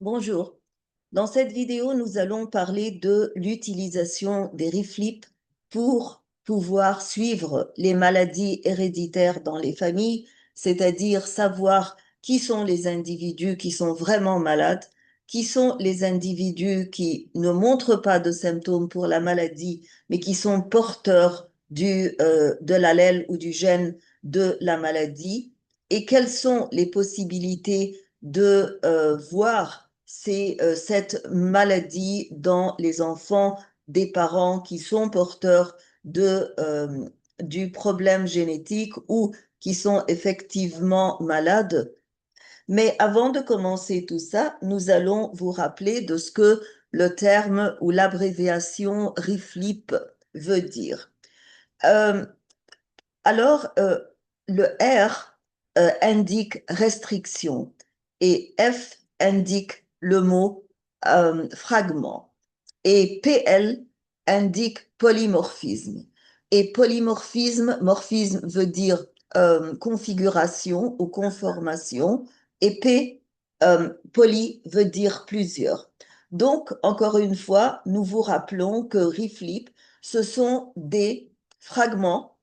Bonjour. Dans cette vidéo, nous allons parler de l'utilisation des RIFLIP pour pouvoir suivre les maladies héréditaires dans les familles, c'est-à-dire savoir qui sont les individus qui sont vraiment malades, qui sont les individus qui ne montrent pas de symptômes pour la maladie, mais qui sont porteurs de l'allèle ou du gène de la maladie, et quelles sont les possibilités de voir cette maladie dans les enfants des parents qui sont porteurs du problème génétique ou qui sont effectivement malades. Mais avant de commencer tout ça, nous allons vous rappeler de ce que le terme ou l'abréviation RIFLIP veut dire. Euh, alors, le R indique restriction et F indique le mot fragment et PL indique polymorphisme. Et morphisme veut dire configuration ou conformation et poly veut dire plusieurs. Donc, encore une fois, nous vous rappelons que RIFLIP, ce sont des fragments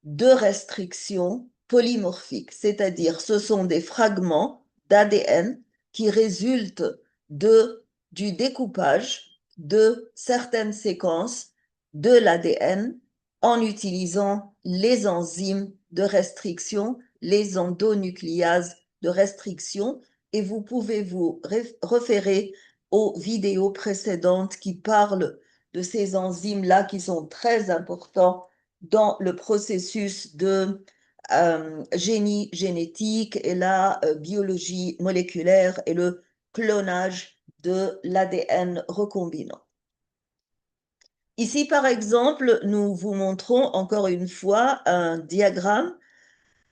de restriction polymorphiques, c'est-à-dire ce sont des fragments d'ADN qui résultent du découpage de certaines séquences de l'ADN en utilisant les enzymes de restriction, les endonucléases de restriction, et vous pouvez vous référer aux vidéos précédentes qui parlent de ces enzymes-là qui sont très importants dans le processus de génie génétique et la biologie moléculaire et le clonage de l'ADN recombinant. Ici, par exemple, nous vous montrons encore une fois un diagramme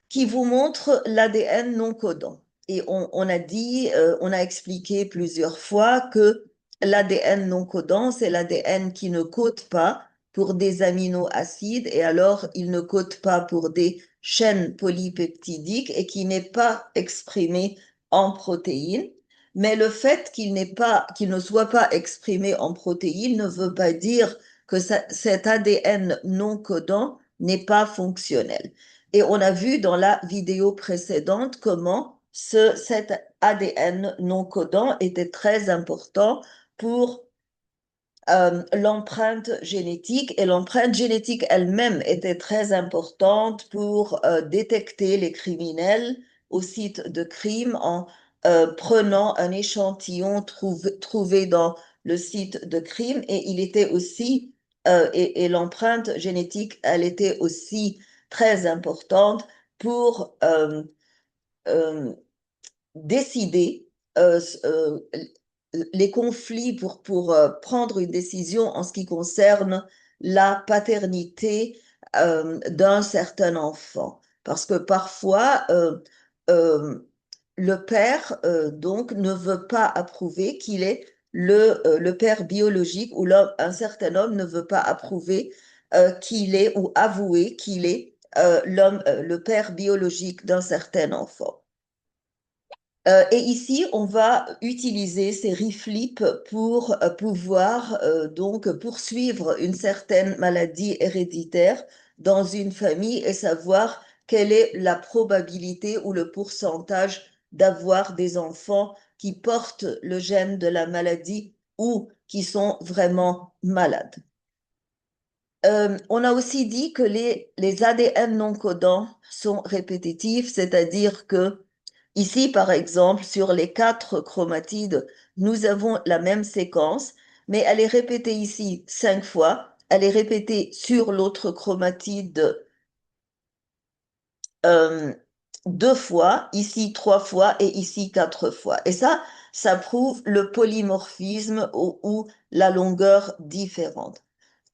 qui vous montre l'ADN non codant. Et on a dit, on a expliqué plusieurs fois que l'ADN non codant, c'est l'ADN qui ne code pas pour des aminoacides et alors il ne code pas pour des chaînes polypeptidiques et qui n'est pas exprimé en protéines. Mais le fait qu'il ne soit pas exprimé en protéines ne veut pas dire que cet ADN non codant n'est pas fonctionnel. Et on a vu dans la vidéo précédente comment cet ADN non codant était très important pour l'empreinte génétique et l'empreinte génétique elle-même était très importante pour détecter les criminels au site de crime en prenant un échantillon trouvé dans le site de crime et il était aussi et l'empreinte génétique elle était aussi très importante pour euh, décider les conflits pour prendre une décision en ce qui concerne la paternité d'un certain enfant. Parce que parfois, euh, le père donc ne veut pas approuver qu'il est le père biologique ou un certain homme ne veut pas approuver qu'il est ou avouer qu'il est le père biologique d'un certain enfant. Et ici, on va utiliser ces RIFLIP pour pouvoir donc poursuivre une certaine maladie héréditaire dans une famille et savoir quelle est la probabilité ou le pourcentage d'avoir des enfants qui portent le gène de la maladie ou qui sont vraiment malades. On a aussi dit que les ADN non codants sont répétitifs, c'est-à-dire que ici, par exemple, sur les 4 chromatides, nous avons la même séquence, mais elle est répétée ici 5 fois, elle est répétée sur l'autre chromatide euh, 2 fois, ici 3 fois et ici 4 fois. Et ça prouve le polymorphisme ou la longueur différente.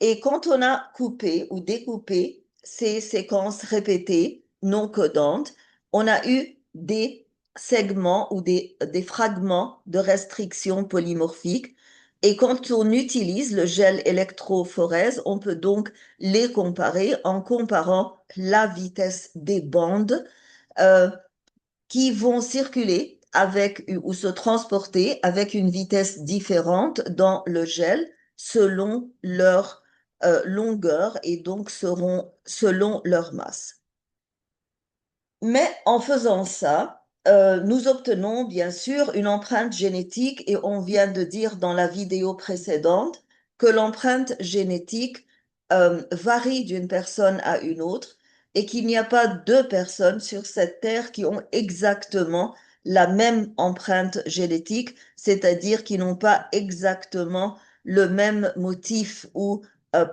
Et quand on a coupé ou découpé ces séquences répétées non codantes, on a eu des segments ou des fragments de restriction polymorphique. Et quand on utilise le gel électrophorèse, on peut donc les comparer en comparant la vitesse des bandes euh, qui vont circuler avec ou se transporter avec une vitesse différente dans le gel selon leur longueur et donc seront selon leur masse. Mais en faisant ça, nous obtenons bien sûr une empreinte génétique et on vient de dire dans la vidéo précédente que l'empreinte génétique varie d'une personne à une autre et qu'il n'y a pas deux personnes sur cette terre qui ont exactement la même empreinte génétique, c'est-à-dire qui n'ont pas exactement le même motif ou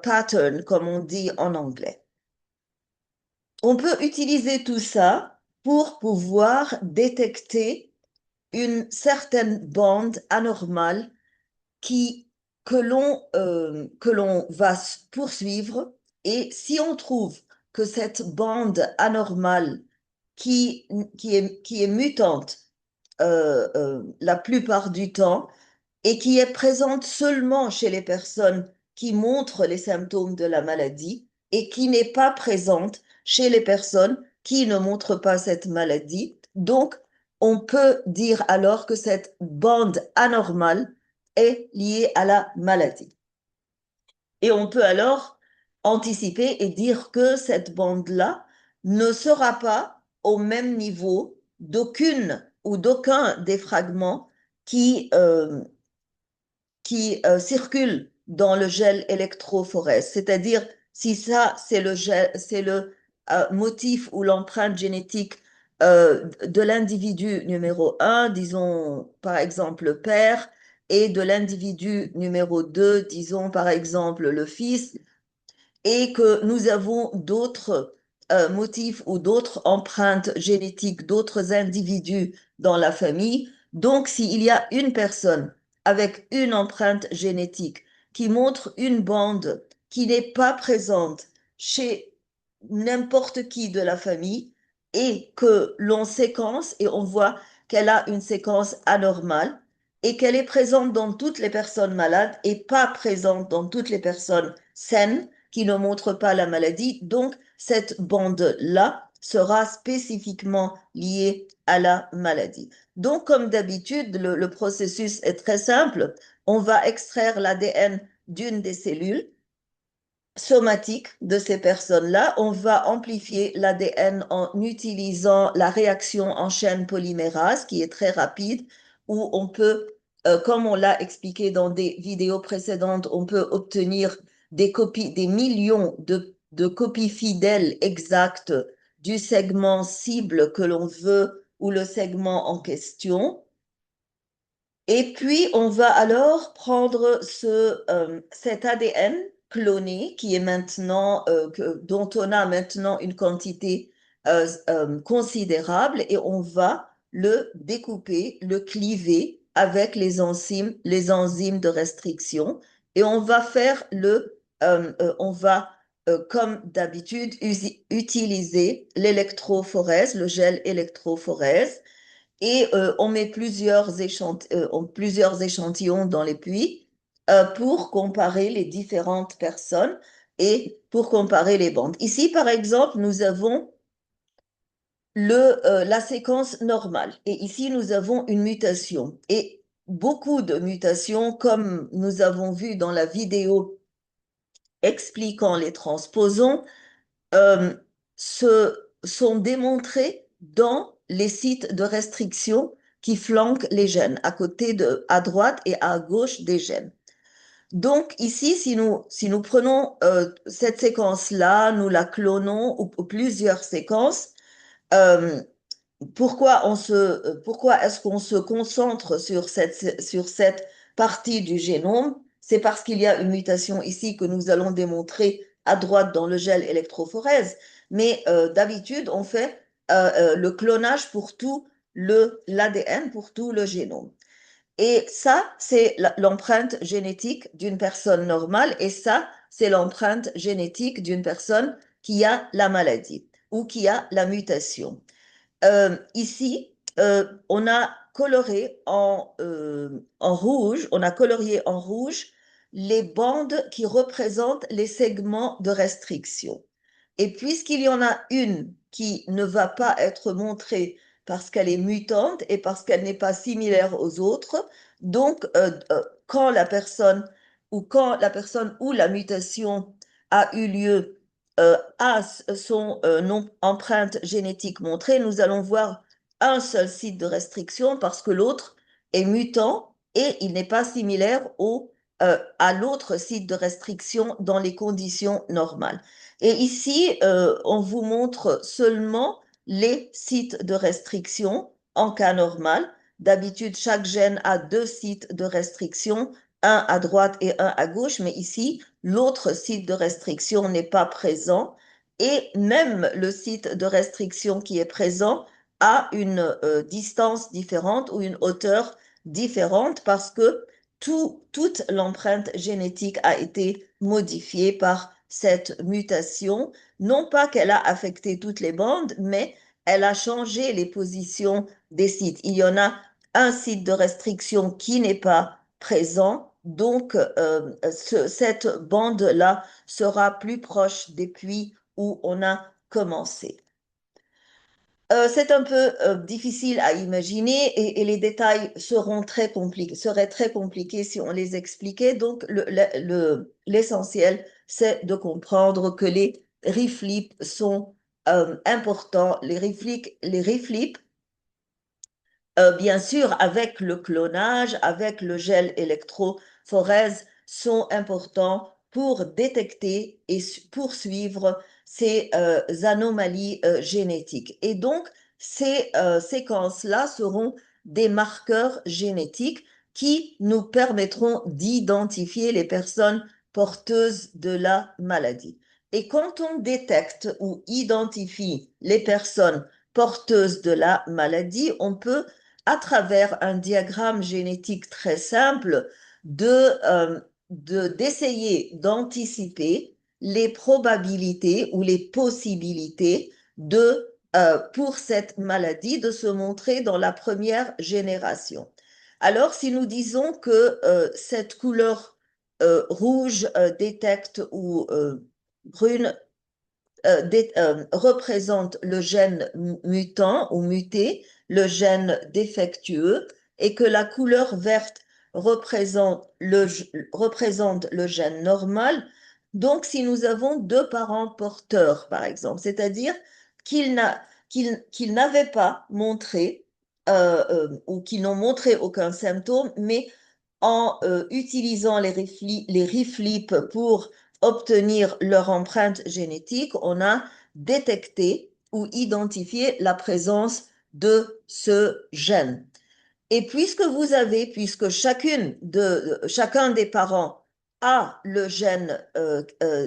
pattern, comme on dit en anglais. On peut utiliser tout ça pour pouvoir détecter une certaine bande anormale qui, que l'on va poursuivre. Et si on trouve que cette bande anormale qui, qui est mutante la plupart du temps, et qui est présente seulement chez les personnes qui montrent les symptômes de la maladie et qui n'est pas présente chez les personnes qui ne montrent pas cette maladie. Donc, on peut dire alors que cette bande anormale est liée à la maladie. Et on peut alors anticiper et dire que cette bande-là ne sera pas au même niveau d'aucune ou d'aucun des fragments qui circulent dans le gel électrophorèse. C'est-à-dire, si ça, c'est le gel, c'est le motif ou l'empreinte génétique de l'individu numéro un, disons par exemple le père, et de l'individu numéro 2, disons par exemple le fils, et que nous avons d'autres motifs ou d'autres empreintes génétiques d'autres individus dans la famille. Donc, s'il y a une personne avec une empreinte génétique qui montre une bande qui n'est pas présente chez n'importe qui de la famille et que l'on séquence et on voit qu'elle a une séquence anormale et qu'elle est présente dans toutes les personnes malades et pas présente dans toutes les personnes saines, qui ne montre pas la maladie. Donc, cette bande-là sera spécifiquement liée à la maladie. Donc, comme d'habitude, le processus est très simple. On va extraire l'ADN d'une des cellules somatique de ces personnes-là. On va amplifier l'ADN en utilisant la réaction en chaîne polymérase qui est très rapide, où on peut, comme on l'a expliqué dans des vidéos précédentes, on peut obtenir des copies, des millions de copies fidèles exactes du segment cible que l'on veut ou le segment en question. Et puis, on va alors prendre cet ADN cloné qui est maintenant, dont on a maintenant une quantité considérable et on va le découper, le cliver avec les enzymes de restriction et on va faire on va, comme d'habitude, utiliser l'électrophorèse, le gel électrophorèse et on met plusieurs échantillons dans les puits pour comparer les différentes personnes et pour comparer les bandes. Ici, par exemple, nous avons la séquence normale et ici, nous avons une mutation. Et beaucoup de mutations, comme nous avons vu dans la vidéo expliquant les transposons, euh, sont démontrés dans les sites de restriction qui flanquent les gènes, à droite et à gauche des gènes. Donc ici, si nous prenons cette séquence-là, nous la clonons ou plusieurs séquences, euh, pourquoi est-ce qu'on se concentre sur cette partie du génome? C'est parce qu'il y a une mutation ici que nous allons démontrer à droite dans le gel électrophorèse. Mais d'habitude, on fait le clonage pour tout l'ADN, pour tout le génome. Et ça, c'est l'empreinte génétique d'une personne normale et ça, c'est l'empreinte génétique d'une personne qui a la maladie ou qui a la mutation. Ici, on a coloré en rouge, on a colorié en rouge les bandes qui représentent les segments de restriction. Et puisqu'il y en a une qui ne va pas être montrée parce qu'elle est mutante et parce qu'elle n'est pas similaire aux autres. Donc, quand la personne ou la mutation a eu lieu, a son empreinte génétique montrée, nous allons voir un seul site de restriction parce que l'autre est mutant et il n'est pas similaire à l'autre site de restriction dans les conditions normales. Et ici, on vous montre seulement les sites de restriction en cas normal. D'habitude, chaque gène a deux sites de restriction, un à droite et un à gauche, mais ici, l'autre site de restriction n'est pas présent. Et même le site de restriction qui est présent a une distance différente ou une hauteur différente parce que toute l'empreinte génétique a été modifiée par cette mutation. Non pas qu'elle a affecté toutes les bandes, mais elle a changé les positions des sites. Il y en a un site de restriction qui n'est pas présent, donc cette bande-là sera plus proche des puits où on a commencé. C'est un peu difficile à imaginer et les détails seraient très compliqués si on les expliquait. Donc, l'essentiel, c'est de comprendre que les reflips sont importants. Les reflips, bien sûr, avec le clonage, avec le gel électrophorèse, sont importants pour détecter et poursuivre ces anomalies génétiques. Et donc, ces séquences-là seront des marqueurs génétiques qui nous permettront d'identifier les personnes porteuses de la maladie. Et quand on détecte ou identifie les personnes porteuses de la maladie, on peut à travers un diagramme génétique très simple d'essayer d'anticiper les probabilités ou les possibilités pour cette maladie de se montrer dans la première génération. Alors, si nous disons que cette couleur rouge détecte ou brune représente le gène mutant ou muté, le gène défectueux, et que la couleur verte représente le gène normal. Donc, si nous avons deux parents porteurs, par exemple, c'est-à-dire qu'ils n'avaient pas montré ou qu'ils n'ont montré aucun symptôme, mais en utilisant les reflips pour obtenir leur empreinte génétique, on a détecté ou identifié la présence de ce gène. Et puisque chacun des parents a le gène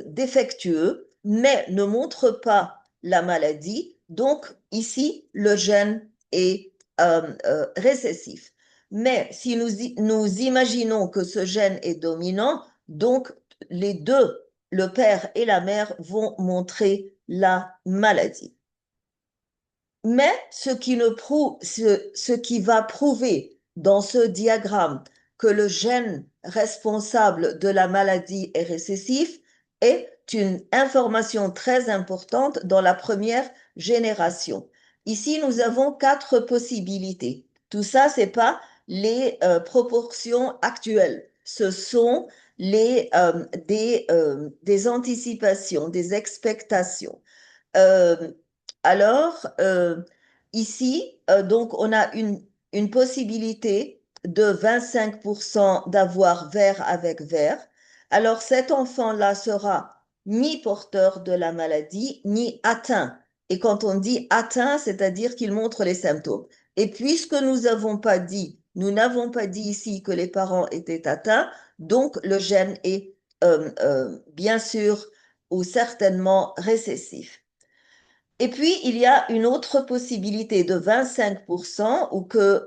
défectueux, mais ne montre pas la maladie, donc ici, le gène est récessif. Mais si nous imaginons que ce gène est dominant, donc les deux, le père et la mère, vont montrer la maladie. Mais ce qui va prouver dans ce diagramme que le gène responsable de la maladie est récessif est une information très importante dans la première génération. Ici, nous avons 4 possibilités. Tout ça, c'est pas les proportions actuelles. Ce sont des anticipations, des expectations. Euh, alors, ici, donc, on a une possibilité de 25% d'avoir vert avec vert. Alors, cet enfant-là sera ni porteur de la maladie, ni atteint. Et quand on dit atteint, c'est-à-dire qu'il montre les symptômes. Et puisque nous n'avons pas dit ici que les parents étaient atteints, donc le gène est bien sûr ou certainement récessif. Et puis, il y a une autre possibilité de 25% où que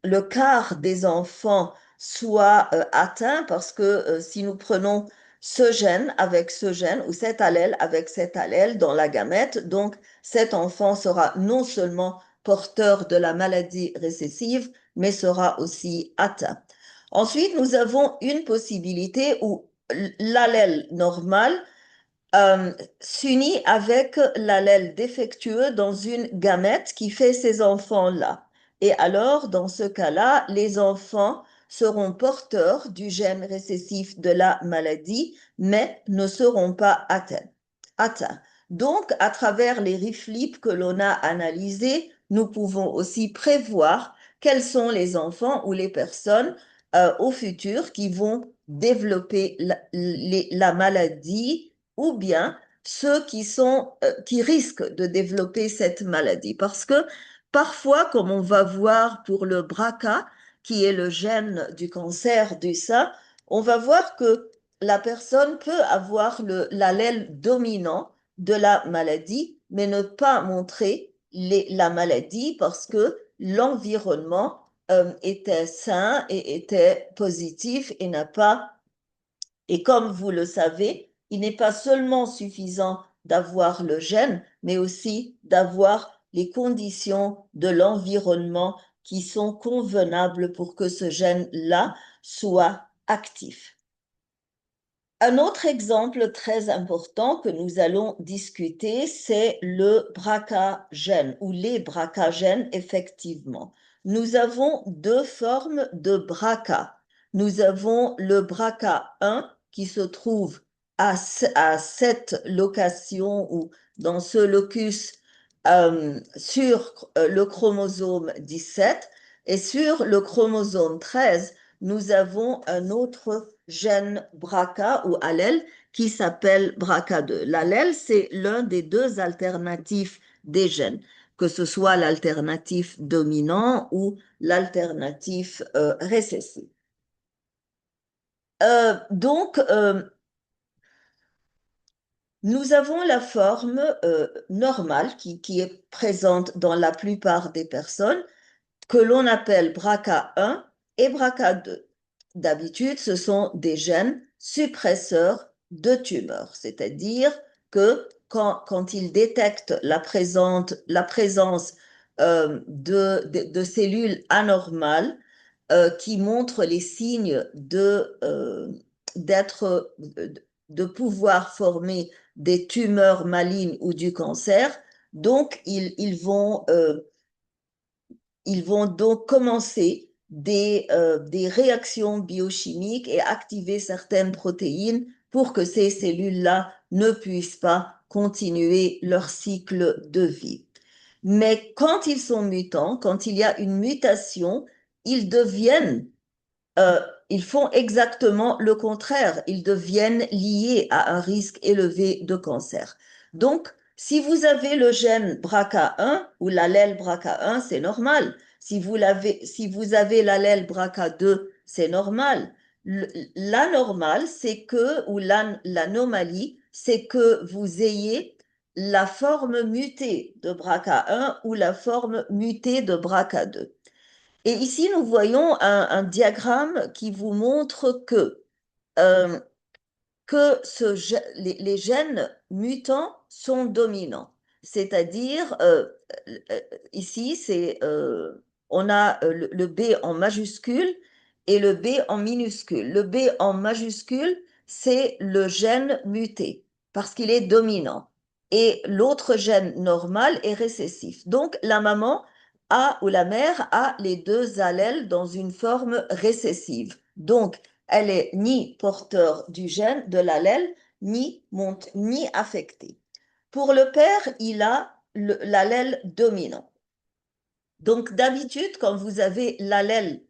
le quart des enfants soit atteint parce que si nous prenons ce gène avec ce gène ou cet allèle avec cet allèle dans la gamète, donc cet enfant sera non seulement porteur de la maladie récessive, mais sera aussi atteint. Ensuite, nous avons une possibilité où l'allèle normal s'unit avec l'allèle défectueux dans une gamète qui fait ces enfants-là. Et alors, dans ce cas-là, les enfants seront porteurs du gène récessif de la maladie, mais ne seront pas atteints. Donc, à travers les reflips que l'on a analysés, nous pouvons aussi prévoir quels sont les enfants ou les personnes au futur qui vont développer la maladie ou bien ceux qui risquent de développer cette maladie. Parce que parfois, comme on va voir pour le BRCA, qui est le gène du cancer du sein, on va voir que la personne peut avoir l'allèle dominant de la maladie, mais ne pas montrer la maladie parce que l'environnement était sain et était positif et n'a pas et comme vous le savez, il n'est pas seulement suffisant d'avoir le gène, mais aussi d'avoir les conditions de l'environnement qui sont convenables pour que ce gène-là soit actif. Un autre exemple très important que nous allons discuter, c'est le BRCA-gène ou les BRCA-gènes, effectivement. Nous avons deux formes de BRCA. Nous avons le BRCA1 qui se trouve à cette location ou dans ce locus sur le chromosome 17 et sur le chromosome 13, nous avons un autre gène BRCA ou allèle qui s'appelle BRCA2. L'allèle, c'est l'un des deux alternatifs des gènes, que ce soit l'alternatif dominant ou l'alternatif récessif. Donc, nous avons la forme normale qui est présente dans la plupart des personnes, que l'on appelle BRCA1 et BRCA2. D'habitude, ce sont des gènes suppresseurs de tumeurs, c'est-à-dire que quand ils détectent la présence de cellules anormales qui montrent les signes d'être, de pouvoir former des tumeurs malignes ou du cancer, donc ils vont donc commencer des réactions biochimiques et activer certaines protéines pour que ces cellules-là ne puissent pas continuer leur cycle de vie. Mais quand ils sont mutants, quand il y a une mutation, ils deviennent euh, ils font exactement le contraire. Ils deviennent liés à un risque élevé de cancer. Donc, si vous avez le gène BRCA1 ou l'allèle BRCA1, c'est normal. Si vous avez l'allèle BRCA2, c'est normal. L'anormal, c'est que, ou l'anomalie, c'est que vous ayez la forme mutée de BRCA1 ou la forme mutée de BRCA2. Et ici, nous voyons un diagramme qui vous montre euh, les gènes mutants sont dominants. C'est-à-dire, euh, ici, on a le B en majuscule et le B en minuscule. Le B en majuscule, c'est le gène muté parce qu'il est dominant. Et l'autre gène normal est récessif. Donc, la maman ou la mère a les deux allèles dans une forme récessive. Donc, elle est ni porteur du gène de l'allèle, ni affectée. Pour le père, il a l'allèle dominant. Donc, d'habitude, quand vous avez l'allèle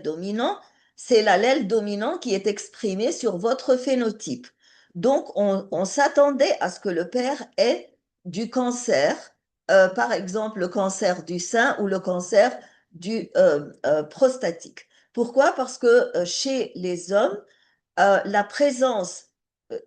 dominant, c'est l'allèle dominant qui est exprimé sur votre phénotype. Donc, on s'attendait à ce que le père ait du cancer, par exemple le cancer du sein ou le cancer du prostatique. Pourquoi? Parce que chez les hommes, la présence, euh,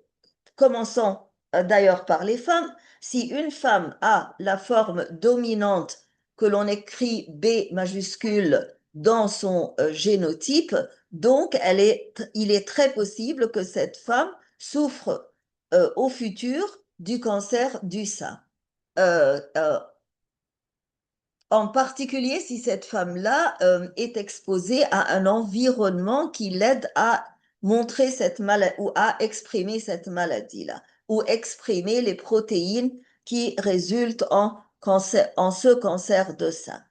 commençant d'ailleurs par les femmes, si une femme a la forme dominante que l'on écrit B majuscule dans son génotype, donc il est très possible que cette femme souffre au futur du cancer du sein. Euh, euh, En particulier si cette femme-là est exposée à un environnement qui l'aide à montrer cette maladie ou à exprimer cette maladie-là, ou exprimer les protéines qui résultent en ce cancer de sein.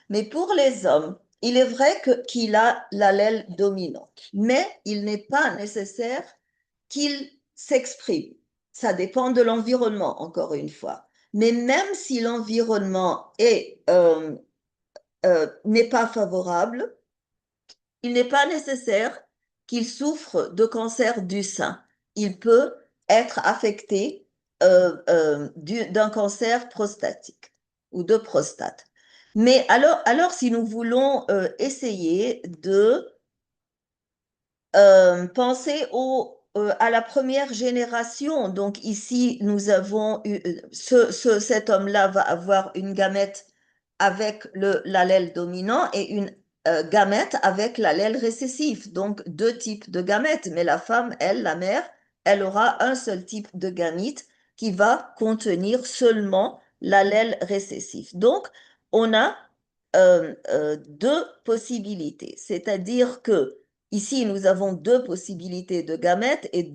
Mais pour les hommes, il est vrai qu'il a l'allèle dominant, mais il n'est pas nécessaire qu'il s'exprime. Ça dépend de l'environnement, encore une fois. Mais même si l'environnement n'est pas favorable, il n'est pas nécessaire qu'il souffre de cancer du sein. Il peut être affecté d'un cancer prostatique ou de prostate. Mais alors si nous voulons essayer de penser à la première génération, donc ici nous avons eu, cet homme-là va avoir une gamète avec l'allèle dominant et une gamète avec l'allèle récessif, donc deux types de gamètes. Mais la femme, elle, la mère, elle aura un seul type de gamète qui va contenir seulement l'allèle récessif. Donc, on a deux possibilités, c'est-à-dire que ici, nous avons deux possibilités de gamètes et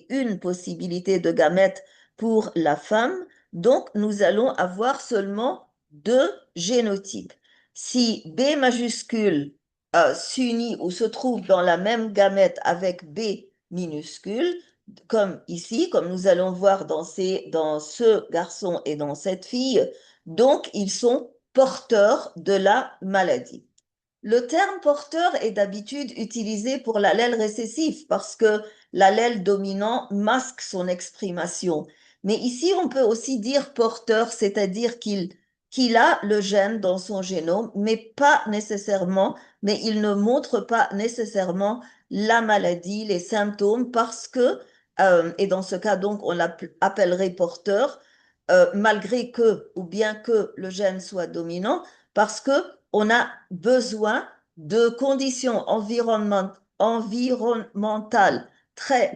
une possibilité de gamètes pour la femme. Donc, nous allons avoir seulement deux génotypes. Si B majuscule s'unit ou se trouve dans la même gamète avec B minuscule, comme ici, comme nous allons voir dans ce garçon et dans cette fille, donc ils sont porteurs de la maladie. Le terme porteur est d'habitude utilisé pour l'allèle récessif parce que l'allèle dominant masque son exprimation. Mais ici, on peut aussi dire porteur, c'est-à-dire qu'il a le gène dans son génome, mais pas nécessairement, mais il ne montre pas nécessairement la maladie, les symptômes, parce que, et dans ce cas, donc, on l'appellerait porteur, malgré que, ou bien que le gène soit dominant, parce que on a besoin de conditions environnementales très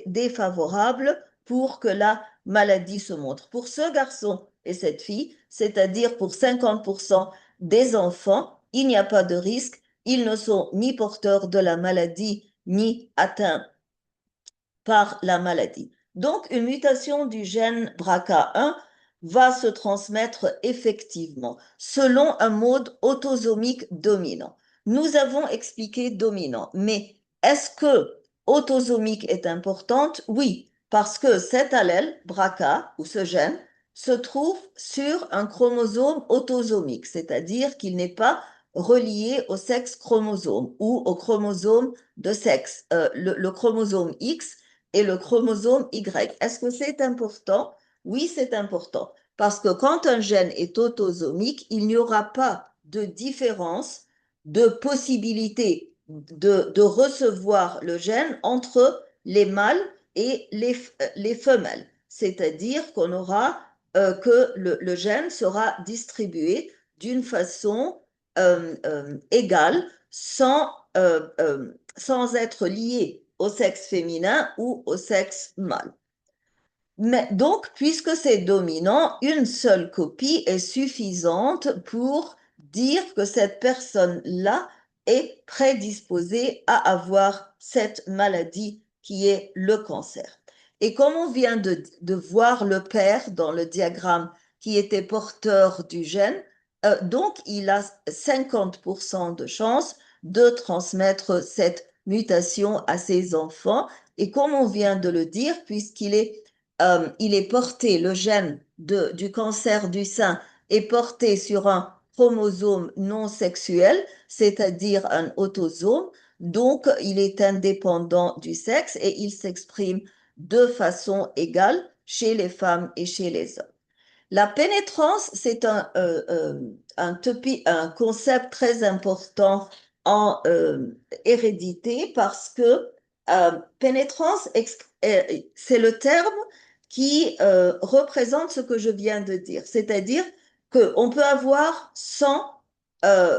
défavorables pour que la maladie se montre. Pour ce garçon et cette fille, c'est-à-dire pour 50% des enfants, il n'y a pas de risque. Ils ne sont ni porteurs de la maladie, ni atteints par la maladie. Donc, une mutation du gène BRCA1 va se transmettre effectivement selon un mode autosomique dominant. Nous avons expliqué dominant, mais est-ce que autosomique est importante? Oui, parce que cet allèle BRCA ou ce gène se trouve sur un chromosome autosomique, c'est-à-dire qu'il n'est pas relié au sexe chromosome ou au chromosome de sexe. Le chromosome X et le chromosome Y. Est-ce que c'est important? Oui, c'est important. Parce que quand un gène est autosomique, il n'y aura pas de différence de possibilité de recevoir le gène entre les mâles et les femelles. C'est-à-dire qu'on aura que le gène sera distribué d'une façon égale sans être lié au sexe féminin ou au sexe mâle. Mais donc, puisque c'est dominant, une seule copie est suffisante pour dire que cette personne-là est prédisposée à avoir cette maladie qui est le cancer. Et comme on vient de voir le père dans le diagramme qui était porteur du gène, donc il a 50% de chance de transmettre cette mutation à ses enfants. Et comme on vient de le dire, il est porté, le gène du cancer du sein est porté sur un chromosome non sexuel, c'est-à-dire un autosome, donc il est indépendant du sexe et il s'exprime de façon égale chez les femmes et chez les hommes. La pénétrance, c'est un concept très important en hérédité parce que pénétrance, c'est le terme qui représente ce que je viens de dire. C'est-à-dire qu'on peut avoir 100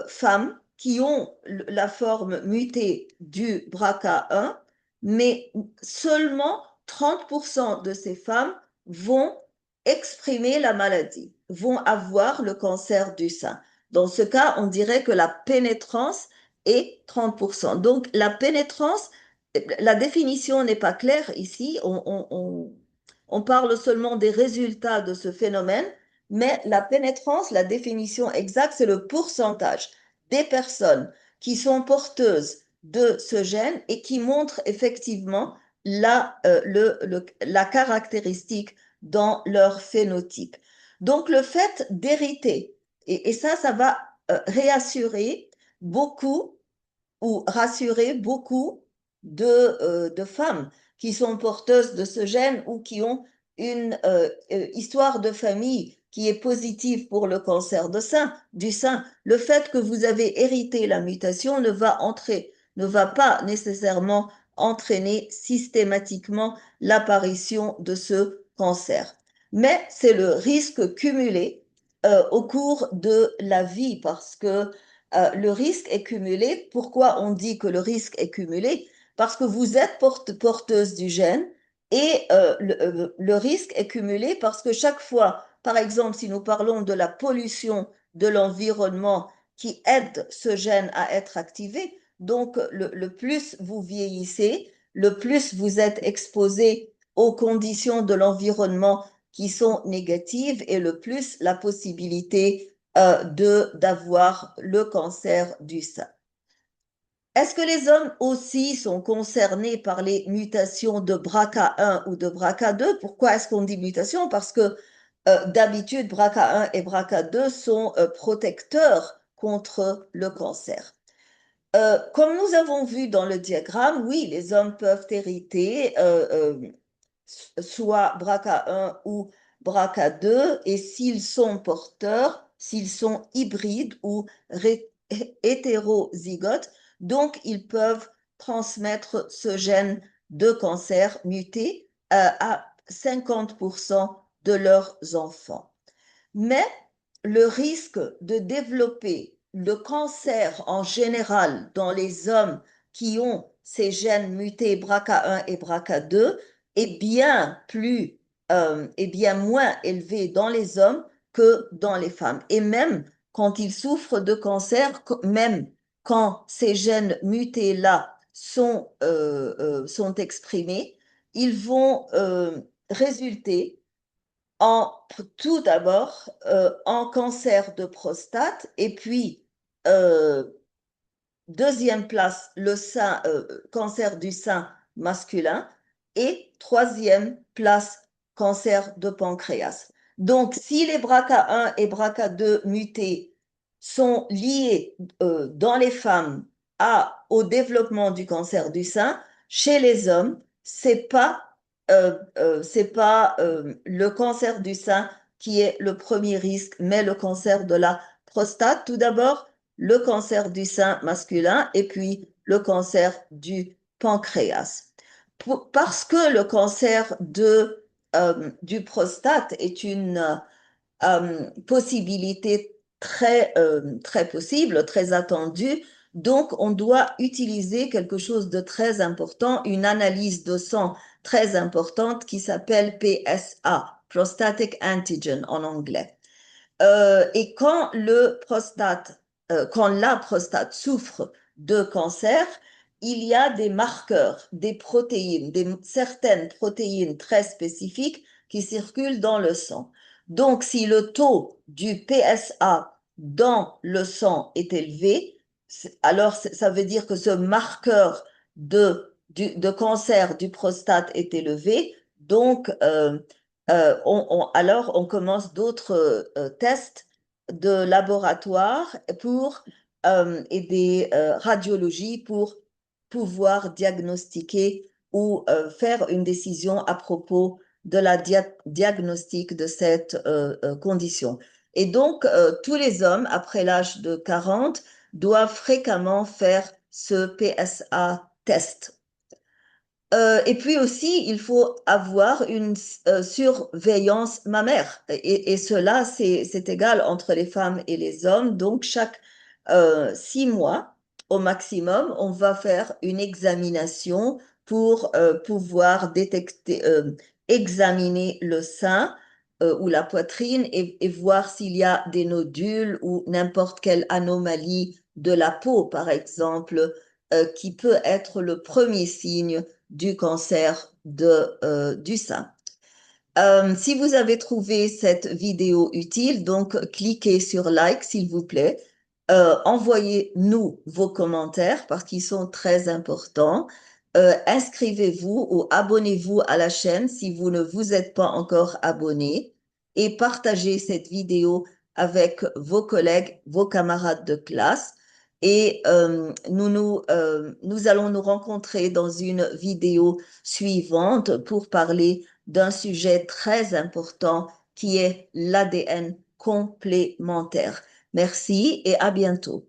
femmes qui ont la forme mutée du BRCA1, mais seulement 30% de ces femmes vont exprimer la maladie, vont avoir le cancer du sein. Dans ce cas, on dirait que la pénétrance est 30%. Donc, la pénétrance la définition n'est pas claire ici. On parle seulement des résultats de ce phénomène, mais la pénétrance, la définition exacte, c'est le pourcentage des personnes qui sont porteuses de ce gène et qui montrent effectivement la caractéristique dans leur phénotype. Donc, le fait d'hériter, et ça va réassurer beaucoup ou rassurer beaucoup de femmes qui sont porteuses de ce gène ou qui ont une histoire de famille qui est positive pour le cancer du sein. Le fait que vous avez hérité la mutation ne va pas nécessairement entraîner systématiquement l'apparition de ce cancer. Mais c'est le risque cumulé au cours de la vie parce que le risque est cumulé. Pourquoi on dit que le risque est cumulé? Parce que vous êtes porteuse du gène et le risque est cumulé parce que chaque fois, par exemple, si nous parlons de la pollution de l'environnement qui aide ce gène à être activé, donc le plus vous vieillissez, le plus vous êtes exposé aux conditions de l'environnement qui sont négatives et le plus la possibilité d'avoir le cancer du sein. Est-ce que les hommes aussi sont concernés par les mutations de BRCA1 ou de BRCA2? Pourquoi est-ce qu'on dit mutation? Parce que d'habitude, BRCA1 et BRCA2 sont protecteurs contre le cancer. Comme nous avons vu dans le diagramme, oui, les hommes peuvent hériter soit BRCA1 ou BRCA2, et s'ils sont porteurs, s'ils sont hybrides ou hétérozygotes, donc ils peuvent transmettre ce gène de cancer muté à 50% de leurs enfants. Mais le risque de développer le cancer en général dans les hommes qui ont ces gènes mutés BRCA1 et BRCA2 est bien moins élevé dans les hommes que dans les femmes. Et même quand ils souffrent de cancer, même quand ces gènes mutés-là sont exprimés, ils vont résulter en, tout d'abord en cancer de prostate et puis euh, deuxième place cancer du sein masculin et troisième place cancer de pancréas. Donc si les BRCA1 et BRCA2 mutés sont liés dans les femmes au développement du cancer du sein, chez les hommes, c'est pas le cancer du sein qui est le premier risque, mais le cancer de la prostate. Tout d'abord, le cancer du sein masculin et puis le cancer du pancréas. Parce que le cancer du prostate est une possibilité très possible, très attendue. Donc, on doit utiliser quelque chose de très important, une analyse de sang très importante qui s'appelle PSA, Prostatic Antigen en anglais. Et quand la prostate souffre de cancer, il y a des marqueurs, des protéines, certaines protéines très spécifiques qui circulent dans le sang. Donc, si le taux du PSA dans le sang est élevé, alors ça veut dire que ce marqueur de cancer du prostate est élevé. Donc, alors on commence d'autres tests de laboratoire et des radiologies pour pouvoir diagnostiquer ou faire une décision à propos de la diagnostic de cette condition. Et donc, tous les hommes après l'âge de 40 doivent fréquemment faire ce PSA test. Et puis aussi, il faut avoir une surveillance mammaire. Et cela, c'est égal entre les femmes et les hommes. Donc, chaque 6 mois au maximum, on va faire une examination pour pouvoir examiner le sein ou la poitrine et voir s'il y a des nodules ou n'importe quelle anomalie de la peau, par exemple qui peut être le premier signe du cancer du sein. Si vous avez trouvé cette vidéo utile, donc cliquez sur like, s'il vous plaît. Envoyez-nous vos commentaires parce qu'ils sont très importants. Inscrivez-vous ou abonnez-vous à la chaîne si vous ne vous êtes pas encore abonné et partagez cette vidéo avec vos collègues, vos camarades de classe. Et nous allons nous rencontrer dans une vidéo suivante pour parler d'un sujet très important qui est l'ADN complémentaire. Merci et à bientôt.